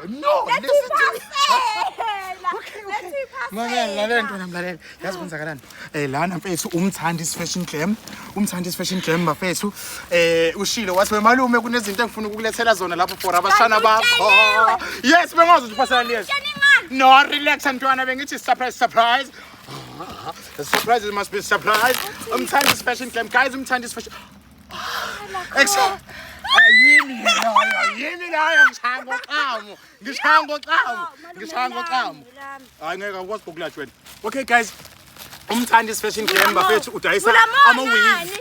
No, listen to me. Lalela ntwana mlalela. Yazi kwenzakalani? Lana mfethu umthandisi fashion glam. Umthandisi fashion glam bafethu. Ushilo wathi malume kunezinto engifuna ukukulethela zona lapho for abashana bakho. Yes, bengazi ukuthi personally yes. No, relax ntwana bengithi surprise. The surprise must be a surprise. Umthandisi fashion glam guys, umthandisi fashion. Yini la ngishaya ngoqhamu. Hayi ngeke akwazi ukulatsha wena. Okay guys, umthandisi fashion glam bafethu udayisa ama-weaves.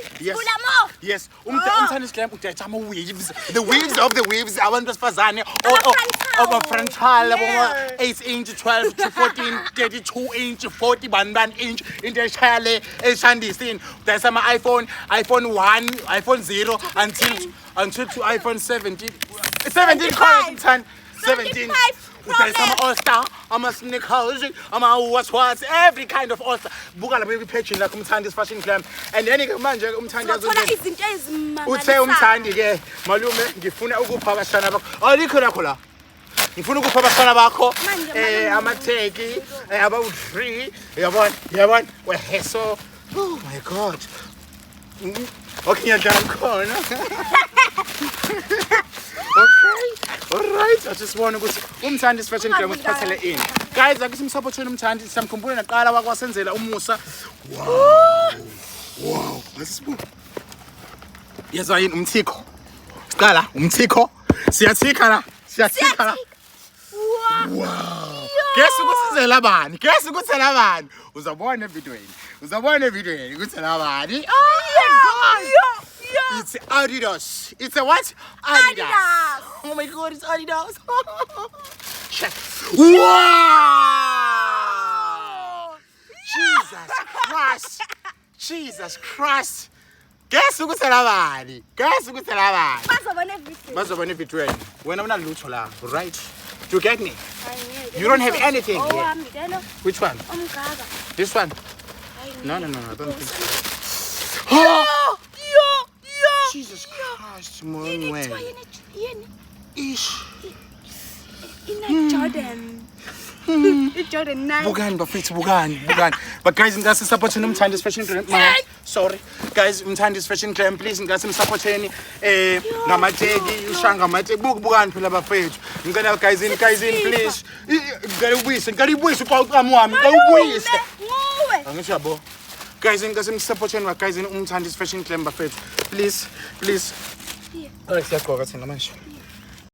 Yes. Umthandisi glam udayisa ama-weaves. The weaves of the weaves abantu besifazane over frontal 8 inch, 12 to 14, 32 inch, 40 inch into eshaya le eshandisini. Udayisa ama-iPhone 1, iPhone 0 until to iPhone 17. 17 correct mthandi. 17. Udayisa ama-All-Star, ama-sneakers, ama-what's, every kind of All-Star. Buka la baby page lakho umthandisi fashion glam. And then manje umthandi uthe umthandi ke malume ngifuna ukupha abashana bakho. Alikho lakho la. Ngifuna ukupha abashana bakho ama-tag about 3. Yabona weheso. Oh my god. Okay, ngiyadlala khona. Okay. Alright, I just want ukuthi umthandisi fashion glam usiphathele ini. Guys, akuthi umsupporteni umthandi samkhumbula naqala wakwasenzela umusa. Wow. Masisibuka. Yezwa yini umthiko? Siqala umthiko. Siyathika la. Wow. Guess ukusizela bani? Uzabona evidweni ukuthi labani. Oh it's Adidas. It's a what? Adidas. Oh my god, it's Adidas. Check. Wow! Jesus Christ. Guess ukuthi labani? Bazobona evidweni. Wena unalutho la, right? Do you get me? You don't have anything here. Which one? This one? No, I don't think so. Jesus Christ, man. Ish. Jordan 9. Bukan. But guys, ngase supporteni umthandisi fashion glam. Sorry. Guys, umthandisi fashion glam, please ngase supporteni ngamateki, ushanga amateki. Bukani phela bafethu. Ngicela guys in please. Ngicela ubuyise uqhamu wami. Angisho yabo. Guys, ngase supporteni guys in umthandisi fashion glam bafethu. Please. Alright, siyaqoka thina manje.